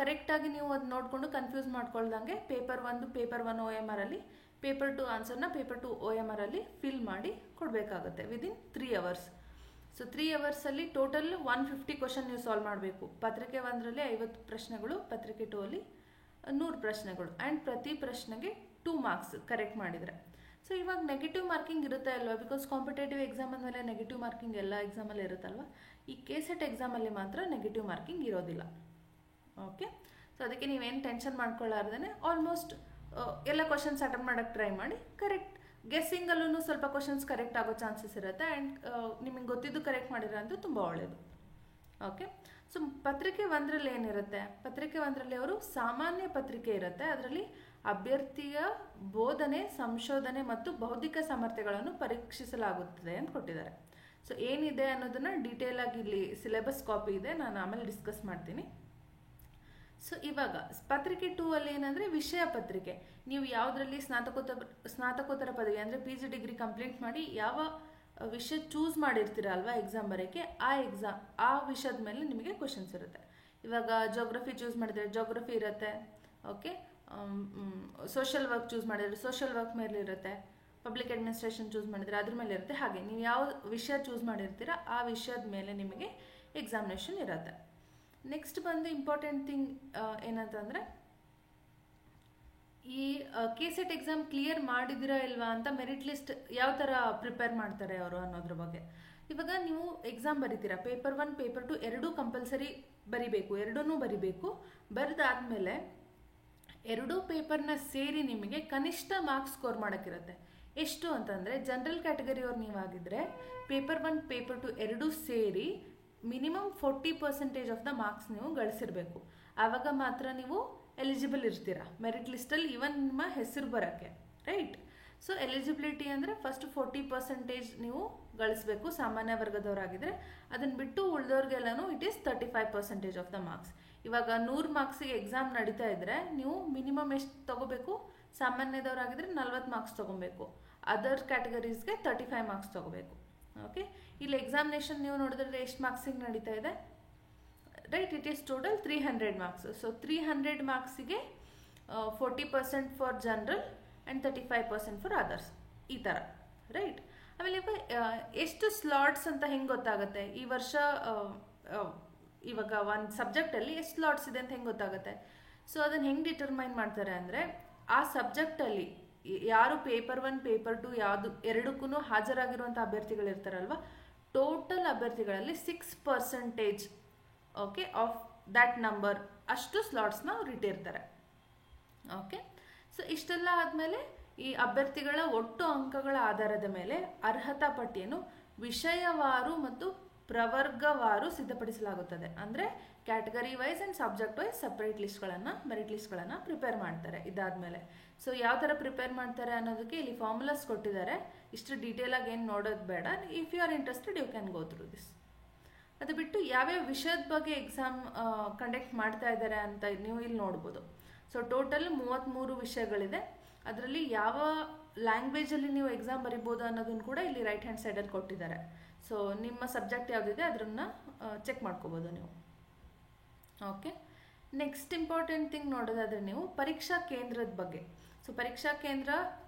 ಕರೆಕ್ಟಾಗಿ ನೀವು ಅದು ನೋಡಿಕೊಂಡು ಕನ್ಫ್ಯೂಸ್ ಮಾಡ್ಕೊಳ್ದಂಗೆ ಪೇಪರ್ 1 OMR ಅಲ್ಲಿ, ಪೇಪರ್ 2 ಆನ್ಸರ್ನ ಪೇಪರ್ 2 OMR ಅಲ್ಲಿ ಫಿಲ್ ಮಾಡಿ ಕೊಡಬೇಕಾಗುತ್ತೆ ವಿದಿನ್ 3 hours. ಸೊ 3 ಅವರ್ಸಲ್ಲಿ ಟೋಟಲ್ 150 ಕ್ವಶನ್ ನೀವು ಸಾಲ್ವ್ ಮಾಡಬೇಕು. ಪತ್ರಿಕೆ 1ರಲ್ಲಿ 50 ಪ್ರಶ್ನೆಗಳು, ಪತ್ರಿಕೆ 2 ಅಲ್ಲಿ 100 ಪ್ರಶ್ನೆಗಳು, ಆ್ಯಂಡ್ ಪ್ರತಿ ಪ್ರಶ್ನೆಗೆ 2 ಮಾರ್ಕ್ಸ್ ಕರೆಕ್ಟ್ ಮಾಡಿದರೆ. ಸೊ ಇವಾಗ ನೆಗೆಟಿವ್ ಮಾರ್ಕಿಂಗ್ ಇರುತ್ತೆ ಅಲ್ವಾ, ಬಿಕಾಸ್ ಕಾಂಪಿಟೇಟಿವ್ ಎಕ್ಸಾಮ್ ಅಂದಮೇಲೆ ನೆಗೆಟಿವ್ ಮಾರ್ಕಿಂಗ್ ಎಲ್ಲ ಎಕ್ಸಾಮಲ್ಲಿ ಇರುತ್ತಲ್ವ. ಈ KCET ಎಕ್ಸಾಮಲ್ಲಿ ಮಾತ್ರ ನೆಗೆಟಿವ್ ಮಾರ್ಕಿಂಗ್ ಇರೋದಿಲ್ಲ. ಓಕೆ, ಸೊ ಅದಕ್ಕೆ ನೀವೇನು ಟೆನ್ಷನ್ ಮಾಡ್ಕೊಳ್ಳಾರ್ದೇ ಆಲ್ಮೋಸ್ಟ್ ಎಲ್ಲ ಕ್ವಶನ್ಸ್ ಅಟೆಂಡ್ ಮಾಡೋಕ್ಕೆ ಟ್ರೈ ಮಾಡಿ. ಕರೆಕ್ಟ್ ಗೆಸ್ಸಿಂಗಲ್ಲೂ ಸ್ವಲ್ಪ ಕ್ವಶನ್ಸ್ ಕರೆಕ್ಟ್ ಆಗೋ ಚಾನ್ಸಸ್ ಇರುತ್ತೆ, ಆ್ಯಂಡ್ ನಿಮಗೆ ಗೊತ್ತಿದ್ದು ಕರೆಕ್ಟ್ ಮಾಡಿರೋ ಅಂತೂ ತುಂಬ ಒಳ್ಳೆಯದು. ಓಕೆ, ಸೊ ಪತ್ರಿಕೆ 1ರಲ್ಲಿ ಏನಿರುತ್ತೆ, ಪತ್ರಿಕೆ 1ರಲ್ಲಿ ಅವರು ಸಾಮಾನ್ಯ ಪತ್ರಿಕೆ ಇರುತ್ತೆ. ಅದರಲ್ಲಿ ಅಭ್ಯರ್ಥಿಯ ಬೋಧನೆ, ಸಂಶೋಧನೆ ಮತ್ತು ಬೌದ್ಧಿಕ ಸಾಮರ್ಥ್ಯಗಳನ್ನು ಪರೀಕ್ಷಿಸಲಾಗುತ್ತದೆ ಅಂತ ಕೊಟ್ಟಿದ್ದಾರೆ. ಸೊ ಏನಿದೆ ಅನ್ನೋದನ್ನು ಡೀಟೇಲ್ ಆಗಿ ಇಲ್ಲಿ ಸಿಲೆಬಸ್ ಕಾಪಿ ಇದೆ, ನಾನು ಆಮೇಲೆ ಡಿಸ್ಕಸ್ ಮಾಡ್ತೀನಿ. ಸೊ ಇವಾಗ ಪತ್ರಿಕೆ 2 ಅಲ್ಲಿ ಏನಂದರೆ ವಿಷಯ ಪತ್ರಿಕೆ. ನೀವು ಯಾವುದರಲ್ಲಿ ಸ್ನಾತಕೋತ್ತರ ಪದವಿ ಅಂದರೆ PG ಡಿಗ್ರಿ ಕಂಪ್ಲೀಟ್ ಮಾಡಿ ಯಾವ ವಿಷಯ ಚೂಸ್ ಮಾಡಿರ್ತೀರ ಅಲ್ವಾ ಎಕ್ಸಾಮ್ ಬರೋಕ್ಕೆ, ಆ ವಿಷಯದ ಮೇಲೆ ನಿಮಗೆ ಕ್ವಶನ್ಸ್ ಇರುತ್ತೆ. ಇವಾಗ ಜೋಗ್ರಫಿ ಚೂಸ್ ಮಾಡಿದರೆ ಜೋಗ್ರಫಿ ಇರುತ್ತೆ. ಓಕೆ, ಸೋಷಿಯಲ್ ವರ್ಕ್ ಚೂಸ್ ಮಾಡಿದರೆ ಸೋಷಿಯಲ್ ವರ್ಕ್ ಮೇಲೆ ಇರುತ್ತೆ. ಪಬ್ಲಿಕ್ ಅಡ್ಮಿನಿಸ್ಟ್ರೇಷನ್ ಚೂಸ್ ಮಾಡಿದರೆ ಅದ್ರ ಮೇಲೆ ಇರುತ್ತೆ. ಹಾಗೆ ನೀವು ಯಾವ ವಿಷಯ ಚೂಸ್ ಮಾಡಿರ್ತೀರ ಆ ವಿಷಯದ ಮೇಲೆ ನಿಮಗೆ ಎಕ್ಸಾಮಿನೇಷನ್ ಇರುತ್ತೆ. ನೆಕ್ಸ್ಟ್ ಬಂದು ಇಂಪಾರ್ಟೆಂಟ್ ಥಿಂಗ್ ಏನಂತಂದರೆ, ಈ KCET ಎಕ್ಸಾಮ್ ಕ್ಲಿಯರ್ ಮಾಡಿದಿರಾ ಇಲ್ವಾ ಅಂತ ಮೆರಿಟ್ ಲಿಸ್ಟ್ ಯಾವ ಥರ ಪ್ರಿಪೇರ್ ಮಾಡ್ತಾರೆ ಅವರು ಅನ್ನೋದ್ರ ಬಗ್ಗೆ. ಇವಾಗ ನೀವು ಎಕ್ಸಾಮ್ ಬರೀತೀರಾ, ಪೇಪರ್ 1 ಪೇಪರ್ 2 ಎರಡೂ ಕಂಪಲ್ಸರಿ ಬರಿಬೇಕು, ಎರಡೂ ಬರಿಬೇಕು. ಬರೆದಾದ್ಮೇಲೆ ಎರಡೂ ಪೇಪರ್ನ ಸೇರಿ ನಿಮಗೆ ಕನಿಷ್ಠ ಮಾರ್ಕ್ಸ್ ಸ್ಕೋರ್ ಮಾಡೋಕ್ಕಿರುತ್ತೆ. ಎಷ್ಟು ಅಂತಂದರೆ, ಜನರಲ್ ಕ್ಯಾಟಗರಿಯವ್ರು ನೀವಾಗಿದ್ದರೆ ಪೇಪರ್ 1 ಪೇಪರ್ 2 ಎರಡೂ ಸೇರಿ ಮಿನಿಮಮ್ 40% ಆಫ್ ದ ಮಾರ್ಕ್ಸ್ ನೀವು ಗಳಿಸಿರಬೇಕು. ಆವಾಗ ಮಾತ್ರ ನೀವು ಎಲಿಜಿಬಲ್ ಇರ್ತೀರಾ ಮೆರಿಟ್ ಲಿಸ್ಟಲ್ಲಿ, ಇವನ್ ನಿಮ್ಮ ಹೆಸರು ಬರೋಕ್ಕೆ. ರೈಟ್, ಸೊ ಎಲಿಜಿಬಿಲಿಟಿ ಅಂದರೆ ಫಸ್ಟ್ 40% ನೀವು ಗಳಿಸ್ಬೇಕು ಸಾಮಾನ್ಯ ವರ್ಗದವರಾಗಿದ್ದರೆ. ಅದನ್ನು ಬಿಟ್ಟು ಉಳಿದವ್ರಿಗೆಲ್ಲನೂ it is 35% of the marks. ಇವಾಗ 100 ಮಾರ್ಕ್ಸಿಗೆ ಎಕ್ಸಾಮ್ ನಡೀತಾ ಇದ್ದರೆ ನೀವು ಮಿನಿಮಮ್ ಎಷ್ಟು ತೊಗೋಬೇಕು, ಸಾಮಾನ್ಯದವರಾಗಿದ್ದರೆ 40 ಮಾರ್ಕ್ಸ್ ತೊಗೊಬೇಕು, ಅದರ್ ಕ್ಯಾಟಗರೀಸ್ಗೆ 35 ಮಾರ್ಕ್ಸ್ ತೊಗೋಬೇಕು. ಓಕೆ, ಇಲ್ಲಿ ಎಕ್ಸಾಮಿನೇಷನ್ ನೀವು ನೋಡಿದ್ರೆ ಎಷ್ಟು ಮಾರ್ಕ್ಸಿಗೆ ನಡೀತಾ ಇದೆ, right, it is total 300 marks. So 300 ಮಾರ್ಕ್ಸಿಗೆ 40% for general and 35% for others, ಈ ಥರ. ರೈಟ್, ಆಮೇಲೆ ಎಷ್ಟು ಸ್ಲಾಟ್ಸ್ ಅಂತ ಹೆಂಗೆ ಗೊತ್ತಾಗುತ್ತೆ, ಈ ವರ್ಷ ಇವಾಗ ಒಂದು ಸಬ್ಜೆಕ್ಟಲ್ಲಿ ಎಷ್ಟು ಸ್ಲಾಟ್ಸ್ ಇದೆ ಅಂತ ಹೆಂಗೆ ಗೊತ್ತಾಗುತ್ತೆ. ಸೊ ಅದನ್ನು ಹೆಂಗೆ ಡಿಟರ್ಮೈನ್ ಮಾಡ್ತಾರೆ ಅಂದರೆ, ಆ ಸಬ್ಜೆಕ್ಟಲ್ಲಿ ಯಾರು ಪೇಪರ್ 1 ಪೇಪರ್ 2 ಯಾವುದು ಎರಡಕ್ಕೂ ಹಾಜರಾಗಿರುವಂಥ ಅಭ್ಯರ್ಥಿಗಳಿರ್ತಾರಲ್ವ, ಟೋಟಲ್ ಅಭ್ಯರ್ಥಿಗಳಲ್ಲಿ 6% ಓಕೆ ಆಫ್ ದ್ಯಾಟ್ ನಂಬರ್ ಅಷ್ಟು ಸ್ಲಾಟ್ಸ್ನ ಅವ್ರು ಇಟ್ಟಿರ್ತಾರೆ. ಓಕೆ, ಸೊ ಇಷ್ಟೆಲ್ಲ ಆದಮೇಲೆ ಈ ಅಭ್ಯರ್ಥಿಗಳ ಒಟ್ಟು ಅಂಕಗಳ ಆಧಾರದ ಮೇಲೆ ಅರ್ಹತಾ ಪಟ್ಟಿಯನ್ನು ವಿಷಯವಾರು ಮತ್ತು ಪ್ರವರ್ಗವಾರು ಸಿದ್ಧಪಡಿಸಲಾಗುತ್ತದೆ. ಅಂದರೆ category wise and subject wise separate ಲಿಸ್ಟ್ಗಳನ್ನು, ಮೆರಿಟ್ ಲಿಸ್ಟ್ಗಳನ್ನು ಪ್ರಿಪೇರ್ ಮಾಡ್ತಾರೆ. ಇದಾದಮೇಲೆ ಸೊ ಯಾವ ಥರ ಪ್ರಿಪೇರ್ ಮಾಡ್ತಾರೆ ಅನ್ನೋದಕ್ಕೆ ಇಲ್ಲಿ ಫಾರ್ಮುಲಾಸ್ ಕೊಟ್ಟಿದ್ದಾರೆ. ಇಷ್ಟು ಡೀಟೇಲಾಗಿ ಏನು ನೋಡೋದು ಬೇಡ. If you are interested you can go through this. ಅದು ಬಿಟ್ಟು ಯಾವ್ಯಾವ ವಿಷಯದ ಬಗ್ಗೆ ಎಕ್ಸಾಮ್ ಕಂಡಕ್ಟ್ ಮಾಡ್ತಾ ಇದ್ದಾರೆ ಅಂತ ನೀವು ಇಲ್ಲಿ ನೋಡ್ಬೋದು. So total 33 ವಿಷಯಗಳಿದೆ. ಅದರಲ್ಲಿ ಯಾವ ಲ್ಯಾಂಗ್ವೇಜಲ್ಲಿ ನೀವು ಎಕ್ಸಾಮ್ ಬರಿಬೋದು ಅನ್ನೋದನ್ನು ಕೂಡ ಇಲ್ಲಿ ರೈಟ್ ಹ್ಯಾಂಡ್ ಸೈಡಲ್ಲಿ ಕೊಟ್ಟಿದ್ದಾರೆ. ಸೊ ನಿಮ್ಮ ಸಬ್ಜೆಕ್ಟ್ ಯಾವುದಿದೆ ಅದನ್ನು ಚೆಕ್ ಮಾಡ್ಕೋಬೋದು ನೀವು. ಓಕೆ, ನೆಕ್ಸ್ಟ್ ಇಂಪಾರ್ಟೆಂಟ್ ಥಿಂಗ್ ನೋಡೋದಾದರೆ ನೀವು ಪರೀಕ್ಷಾ ಕೇಂದ್ರದ ಬಗ್ಗೆ. ಸೊ ಪರೀಕ್ಷಾ ಕೇಂದ್ರ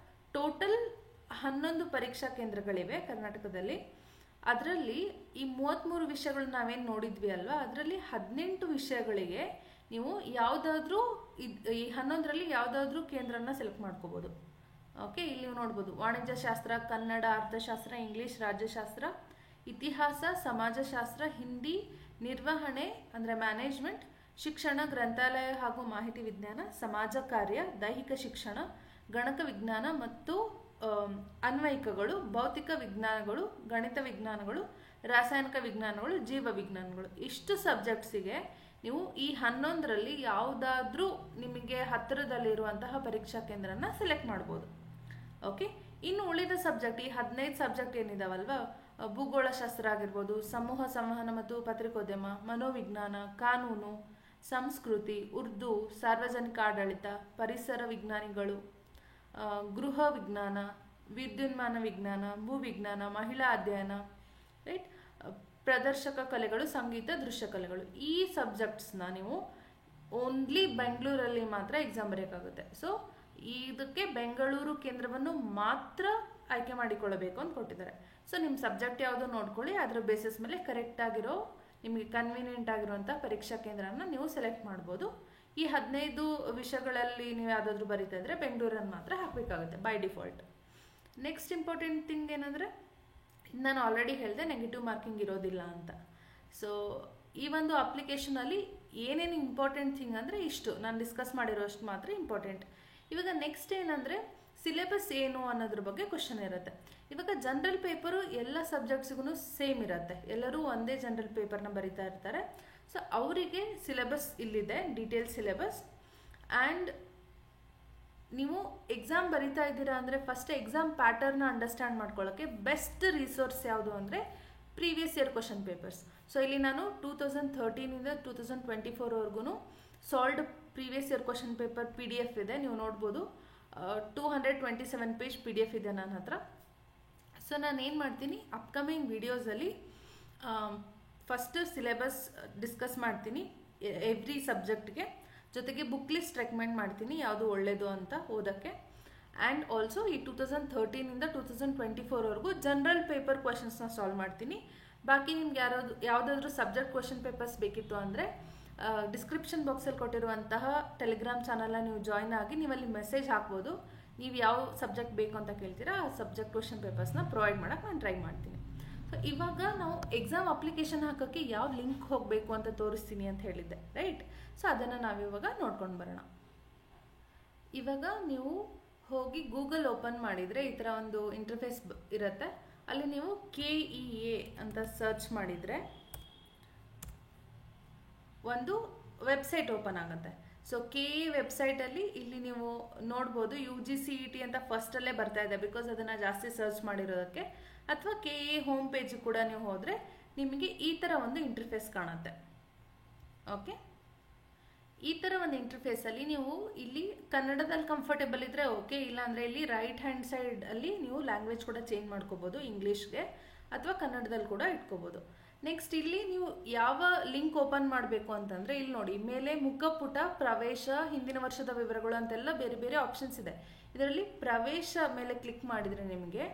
ಟೋಟಲ್ 11 ಪರೀಕ್ಷಾ ಕೇಂದ್ರಗಳಿವೆ ಕರ್ನಾಟಕದಲ್ಲಿ. ಅದರಲ್ಲಿ ಈ 33 ವಿಷಯಗಳು ನಾವೇನು ನೋಡಿದ್ವಿ ಅಲ್ವಾ, ಅದರಲ್ಲಿ 18 ವಿಷಯಗಳಿಗೆ ನೀವು ಯಾವುದಾದ್ರೂ ಈ 11ರಲ್ಲಿ ಯಾವುದಾದ್ರೂ ಕೇಂದ್ರನ ಸೆಲೆಕ್ಟ್ ಮಾಡ್ಕೋಬೋದು. ಓಕೆ, ಇಲ್ಲಿ ನೀವು ನೋಡ್ಬೋದು ವಾಣಿಜ್ಯ ಶಾಸ್ತ್ರ, ಕನ್ನಡ, ಅರ್ಥಶಾಸ್ತ್ರ, ಇಂಗ್ಲೀಷ್, ರಾಜ್ಯಶಾಸ್ತ್ರ, ಇತಿಹಾಸ, ಸಮಾಜಶಾಸ್ತ್ರ, ಹಿಂದಿ, ನಿರ್ವಹಣೆ ಅಂದರೆ ಮ್ಯಾನೇಜ್ಮೆಂಟ್, ಶಿಕ್ಷಣ, ಗ್ರಂಥಾಲಯ ಹಾಗೂ ಮಾಹಿತಿ ವಿಜ್ಞಾನ, ಸಮಾಜ ಕಾರ್ಯ, ದೈಹಿಕ ಶಿಕ್ಷಣ, ಗಣಕ ವಿಜ್ಞಾನ ಮತ್ತು ಅನ್ವಯಿಕಗಳು, ಭೌತಿಕ ವಿಜ್ಞಾನಗಳು, ಗಣಿತ ವಿಜ್ಞಾನಗಳು, ರಾಸಾಯನಿಕ ವಿಜ್ಞಾನಗಳು, ಜೀವ ವಿಜ್ಞಾನಗಳು. ಇಷ್ಟು ಸಬ್ಜೆಕ್ಟ್ಸಿಗೆ ನೀವು ಈ 11ರಲ್ಲಿ ಯಾವುದಾದ್ರೂ ನಿಮಗೆ ಹತ್ತಿರದಲ್ಲಿರುವಂತಹ ಪರೀಕ್ಷಾ ಕೇಂದ್ರನ ಸೆಲೆಕ್ಟ್ ಮಾಡ್ಬೋದು. ಓಕೆ, ಇನ್ನು ಉಳಿದ ಸಬ್ಜೆಕ್ಟ್ ಈ 15 ಸಬ್ಜೆಕ್ಟ್ ಏನಿದಾವಲ್ವ ಭೂಗೋಳಶಾಸ್ತ್ರ ಆಗಿರ್ಬೋದು, ಸಮೂಹ ಸಂವಹನ ಮತ್ತು ಪತ್ರಿಕೋದ್ಯಮ, ಮನೋವಿಜ್ಞಾನ, ಕಾನೂನು, ಸಂಸ್ಕೃತಿ, ಉರ್ದು, ಸಾರ್ವಜನಿಕ ಆಡಳಿತ, ಪರಿಸರ ವಿಜ್ಞಾನಿಗಳು, ಗೃಹ ವಿಜ್ಞಾನ, ವಿದ್ಯುನ್ಮಾನ ವಿಜ್ಞಾನ, ಭೂವಿಜ್ಞಾನ, ಮಹಿಳಾ ಅಧ್ಯಯನ, ರೈಟ್, ಪ್ರದರ್ಶಕ ಕಲೆಗಳು, ಸಂಗೀತ, ದೃಶ್ಯ ಕಲೆಗಳು. ಈ ಸಬ್ಜೆಕ್ಟ್ಸ್ನ ನೀವು ಓನ್ಲಿ ಬೆಂಗಳೂರಲ್ಲಿ ಮಾತ್ರ ಎಕ್ಸಾಮ್ ಬರೆಯೋಕ್ಕಾಗುತ್ತೆ. ಸೊ ಇದಕ್ಕೆ ಬೆಂಗಳೂರು ಕೇಂದ್ರವನ್ನು ಮಾತ್ರ ಆಯ್ಕೆ ಮಾಡಿಕೊಳ್ಳಬೇಕು ಅಂತ ಕೊಟ್ಟಿದ್ದಾರೆ. ಸೊ ನಿಮ್ಮ ಸಬ್ಜೆಕ್ಟ್ ಯಾವುದು ನೋಡ್ಕೊಳ್ಳಿ, ಅದರ ಬೇಸಿಸ್ ಮೇಲೆ ಕರೆಕ್ಟ್ ಆಗಿರೋ ನಿಮಗೆ ಕನ್ವೀನಿಯೆಂಟ್ ಆಗಿರುವಂಥ ಪರೀಕ್ಷಾ ಕೇಂದ್ರನ ನೀವು ಸೆಲೆಕ್ಟ್ ಮಾಡ್ಬೋದು. ಈ 15 ವಿಷಯಗಳಲ್ಲಿ ನೀವು ಯಾವುದಾದ್ರೂ ಬರೀತಾ ಇದ್ರೆ ಬೆಂಗಳೂರನ್ನು ಮಾತ್ರ ಹಾಕಬೇಕಾಗುತ್ತೆ by default. Next important thing ಏನಂದರೆ, ನಾನು ಆಲ್ರೆಡಿ ಹೇಳಿದೆ ನೆಗೆಟಿವ್ ಮಾರ್ಕಿಂಗ್ ಇರೋದಿಲ್ಲ ಅಂತ. ಸೊ ಈ ಒಂದು ಅಪ್ಲಿಕೇಶನಲ್ಲಿ ಏನೇನು ಇಂಪಾರ್ಟೆಂಟ್ ಥಿಂಗ್ ಅಂದರೆ ಇಷ್ಟು ನಾನು ಡಿಸ್ಕಸ್ ಮಾಡಿರೋಷ್ಟು ಮಾತ್ರ ಇಂಪಾರ್ಟೆಂಟ್. ಇವಾಗ ನೆಕ್ಸ್ಟ್ ಏನಂದರೆ ಸಿಲೆಬಸ್ ಏನು ಅನ್ನೋದ್ರ ಬಗ್ಗೆ ಕ್ವಶನ್ ಇರುತ್ತೆ. ಇವಾಗ ಜನರಲ್ ಪೇಪರು ಎಲ್ಲ ಸಬ್ಜೆಕ್ಟ್ಸ್ಗೂ ಸೇಮ್ ಇರುತ್ತೆ, ಎಲ್ಲರೂ ಒಂದೇ ಜನರಲ್ ಪೇಪರ್ನ ಬರಿತಾ ಇರ್ತಾರೆ. ಸೊ ಅವರಿಗೆ ಸಿಲೆಬಸ್ ಇಲ್ಲಿದೆ, ಡೀಟೇಲ್ ಸಿಲೆಬಸ್. ಆ್ಯಂಡ್ ನೀವು ಎಕ್ಸಾಮ್ ಬರಿತಾ ಇದ್ದೀರಾ ಅಂದರೆ ಫಸ್ಟ್ ಎಕ್ಸಾಮ್ ಪ್ಯಾಟರ್ನ ಅಂಡರ್ಸ್ಟ್ಯಾಂಡ್ ಮಾಡ್ಕೊಳ್ಳೋಕ್ಕೆ ಬೆಸ್ಟ್ ರಿಸೋರ್ಸ್ ಯಾವುದು ಅಂದರೆ previous year question papers. So ಇಲ್ಲಿ ನಾನು 2013ಇಂದ 2024ವರೆಗೂ solved previous year question paper PDF ಇದೆ, ನೀವು ನೋಡ್ಬೋದು. 227 ಪೇಜ್ PDF ಇದೆ ನನ್ನ ಹತ್ರ. ಸೊ ನಾನು ಏನು ಮಾಡ್ತೀನಿ, ಅಪ್ಕಮಿಂಗ್ ವಿಡಿಯೋಸಲ್ಲಿ ಫಸ್ಟ್ ಸಿಲೆಬಸ್ ಡಿಸ್ಕಸ್ ಮಾಡ್ತೀನಿ ಎವ್ರಿ ಸಬ್ಜೆಕ್ಟ್ಗೆ, ಜೊತೆಗೆ ಬುಕ್ ಲಿಸ್ಟ್ ರೆಕಮೆಂಡ್ ಮಾಡ್ತೀನಿ ಯಾವುದು ಒಳ್ಳೆಯದು ಅಂತ ಓದೋಕ್ಕೆ. ಆ್ಯಂಡ್ ಆಲ್ಸೋ ಈ 2013ಇಂದ 2024ವರೆಗೂ ಜನರಲ್ ಪೇಪರ್ ಕ್ವಶನ್ಸ್ನ ಸಾಲ್ವ್ ಮಾಡ್ತೀನಿ. ಬಾಕಿ ನಿಮ್ಗೆ ಯಾವುದಾದ್ರೂ ಸಬ್ಜೆಕ್ಟ್ ಕ್ವಶನ್ ಪೇಪರ್ಸ್ ಬೇಕಿತ್ತು ಅಂದರೆ ಡಿಸ್ಕ್ರಿಪ್ಷನ್ ಬಾಕ್ಸಲ್ಲಿ ಕೊಟ್ಟಿರುವಂತಹ ಟೆಲಿಗ್ರಾಮ್ ಚಾನಲ್ನ ನೀವು ಜಾಯ್ನ್ ಆಗಿ ನೀವಲ್ಲಿ ಮೆಸೇಜ್ ಹಾಕ್ಬೋದು. ನೀವು ಯಾವ ಸಬ್ಜೆಕ್ಟ್ ಬೇಕು ಅಂತ ಕೇಳ್ತೀರಾ ಆ ಸಬ್ಜೆಕ್ಟ್ ಕ್ವಶನ್ ಪೇಪರ್ಸ್ನ ಪ್ರೊವೈಡ್ ಮಾಡೋಕ್ಕೆ ನಾನು ಟ್ರೈ ಮಾಡ್ತೀನಿ. ಸೊ ಇವಾಗ ನಾವು ಎಕ್ಸಾಮ್ ಅಪ್ಲಿಕೇಶನ್ ಹಾಕೋಕ್ಕೆ ಯಾವ ಲಿಂಕ್ ಹೋಗಬೇಕು ಅಂತ ತೋರಿಸ್ತೀನಿ ಅಂತ ಹೇಳಿದ್ದೆ, ರೈಟ್? ಸೊ ಅದನ್ನು ನಾವಿವಾಗ ನೋಡ್ಕೊಂಡು ಬರೋಣ. ಇವಾಗ ನೀವು ಹೋಗಿ ಗೂಗಲ್ ಓಪನ್ ಮಾಡಿದರೆ ಈ ಥರ ಒಂದು ಇಂಟರ್ಫೇಸ್ ಇರುತ್ತೆ. ಅಲ್ಲಿ ನೀವು KEA ಅಂತ ಸರ್ಚ್ ಮಾಡಿದರೆ ಒಂದು ವೆಬ್ಸೈಟ್ ಓಪನ್ ಆಗುತ್ತೆ. ಸೊ KEA ವೆಬ್ಸೈಟಲ್ಲಿ ಇಲ್ಲಿ ನೀವು ನೋಡ್ಬೋದು UGCET ಅಂತ ಫಸ್ಟಲ್ಲೇ ಬರ್ತಾ ಇದೆ, ಬಿಕಾಸ್ ಅದನ್ನು ಜಾಸ್ತಿ ಸರ್ಚ್ ಮಾಡಿರೋದಕ್ಕೆ. ಅಥವಾ KEA ಹೋಮ್ ಪೇಜ್ ಕೂಡ ನೀವು ಹೋದರೆ ನಿಮಗೆ ಈ ಥರ ಒಂದು ಇಂಟರ್ಫೇಸ್ ಕಾಣುತ್ತೆ. ಓಕೆ, ಈ ಥರ ಒಂದು ಇಂಟರ್ಫೇಸಲ್ಲಿ ನೀವು ಇಲ್ಲಿ ಕನ್ನಡದಲ್ಲಿ ಕಂಫರ್ಟೇಬಲ್ ಇದ್ದರೆ ಓಕೆ, ಇಲ್ಲಾಂದರೆ ಇಲ್ಲಿ ರೈಟ್ ಹ್ಯಾಂಡ್ ಸೈಡಲ್ಲಿ ನೀವು ಲ್ಯಾಂಗ್ವೇಜ್ ಕೂಡ ಚೇಂಜ್ ಮಾಡ್ಕೋಬೋದು, ಇಂಗ್ಲೀಷ್ಗೆ ಅಥವಾ ಕನ್ನಡದಲ್ಲಿ ಕೂಡ ಇಟ್ಕೋಬೋದು. ನೆಕ್ಸ್ಟ್ ಇಲ್ಲಿ ನೀವು ಯಾವ ಲಿಂಕ್ ಓಪನ್ ಮಾಡಬೇಕು ಅಂತಂದರೆ ಇಲ್ಲಿ ನೋಡಿ, ಮೇಲೆ ಮುಖಪುಟ, ಪ್ರವೇಶ, ಹಿಂದಿನ ವರ್ಷದ ವಿವರಗಳು ಅಂತೆಲ್ಲ ಬೇರೆ ಬೇರೆ ಆಪ್ಷನ್ಸ್ ಇದೆ. ಇದರಲ್ಲಿ ಪ್ರವೇಶ ಮೇಲೆ ಕ್ಲಿಕ್ ಮಾಡಿದರೆ ನಿಮಗೆ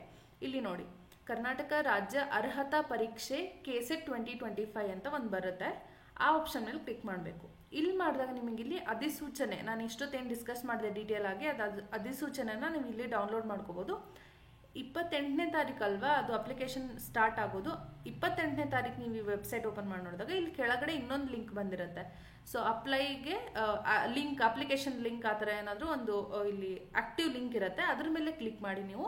ಇಲ್ಲಿ ನೋಡಿ ಕರ್ನಾಟಕ ರಾಜ್ಯ ಅರ್ಹತಾ ಪರೀಕ್ಷೆ KSET 2025 ಅಂತ ಒಂದು ಬರುತ್ತೆ. ಆ ಆಪ್ಷನ್ ಮೇಲೆ ಕ್ಲಿಕ್ ಮಾಡಬೇಕು. ಇಲ್ಲಿ ಮಾಡಿದಾಗ ನಿಮಗೆ ಇಲ್ಲಿ ಅಧಿಸೂಚನೆ, ನಾನು ಇಷ್ಟೊತ್ತೇನು ಡಿಸ್ಕಸ್ ಮಾಡಿದೆ ಡೀಟೇಲ್ ಆಗಿ, ಅದು ಅಧಿಸೂಚನೆನ ನೀವು ಇಲ್ಲಿ ಡೌನ್ಲೋಡ್ ಮಾಡ್ಕೋಬೋದು. 28ನೇ ತಾರೀಕು ಅಲ್ವಾ ಅದು ಅಪ್ಲಿಕೇಶನ್ ಸ್ಟಾರ್ಟ್ ಆಗೋದು. 28ನೇ ತಾರೀಕು ನೀವು ಈ ವೆಬ್ಸೈಟ್ ಓಪನ್ ಮಾಡಿ ನೋಡಿದಾಗ ಇಲ್ಲಿ ಕೆಳಗಡೆ ಇನ್ನೊಂದು ಲಿಂಕ್ ಬಂದಿರುತ್ತೆ. ಸೊ ಅಪ್ಲೈಗೆ ಲಿಂಕ್, ಅಪ್ಲಿಕೇಶನ್ ಲಿಂಕ್ ಆ ಥರ ಏನಾದರೂ ಒಂದು ಇಲ್ಲಿ ಆಕ್ಟಿವ್ ಲಿಂಕ್ ಇರುತ್ತೆ, ಅದ್ರ ಮೇಲೆ ಕ್ಲಿಕ್ ಮಾಡಿ ನೀವು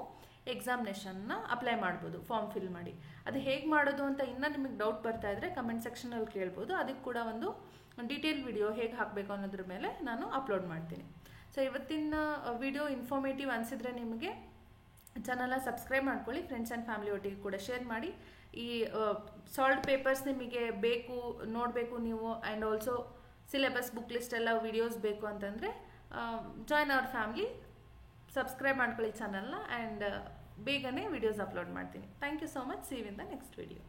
ಎಕ್ಸಾಮಿನೇಷನ್ನ ಅಪ್ಲೈ ಮಾಡ್ಬೋದು, ಫಾರ್ಮ್ ಫಿಲ್ ಮಾಡಿ. ಅದು ಹೇಗೆ ಮಾಡೋದು ಅಂತ ಇನ್ನೂ ನಿಮಗೆ ಡೌಟ್ ಬರ್ತಾ ಇದ್ದರೆ ಕಮೆಂಟ್ ಸೆಕ್ಷನಲ್ಲಿ ಕೇಳ್ಬೋದು. ಅದಕ್ಕೆ ಕೂಡ ಒಂದು ಡೀಟೇಲ್ ವಿಡಿಯೋ ಹೇಗೆ ಹಾಕಬೇಕು ಅನ್ನೋದ್ರ ಮೇಲೆ ನಾನು ಅಪ್ಲೋಡ್ ಮಾಡ್ತೀನಿ. ಸೊ ಇವತ್ತಿನ ವಿಡಿಯೋ ಇನ್ಫಾರ್ಮೇಟಿವ್ ಅನಿಸಿದರೆ ನಿಮಗೆ ಚಾನಲ್ನ ಸಬ್ಸ್ಕ್ರೈಬ್ ಮಾಡ್ಕೊಳ್ಳಿ, ಫ್ರೆಂಡ್ಸ್ ಆ್ಯಂಡ್ ಫ್ಯಾಮಿಲಿ ಒಟ್ಟಿಗೆ ಕೂಡ ಶೇರ್ ಮಾಡಿ. ಈ ಸಾಲ್ವ್ಡ್ ಪೇಪರ್ಸ್ ನಿಮಗೆ ಬೇಕು, ನೋಡಬೇಕು ನೀವು, and also syllabus, book list ಎಲ್ಲ ವಿಡಿಯೋಸ್ ಬೇಕು ಅಂತಂದರೆ ಜಾಯ್ನ್ ಅವರ್ ಫ್ಯಾಮಿಲಿ, ಸಬ್ಸ್ಕ್ರೈಬ್ ಮಾಡ್ಕೊಳ್ಳಿ ಚಾನಲ್ನ, ಆ್ಯಂಡ್ ಬೇಗನೆ ವಿಡಿಯೋಸ್ ಅಪ್ಲೋಡ್ ಮಾಡ್ತೀನಿ. Thank you so much. See you in the next video.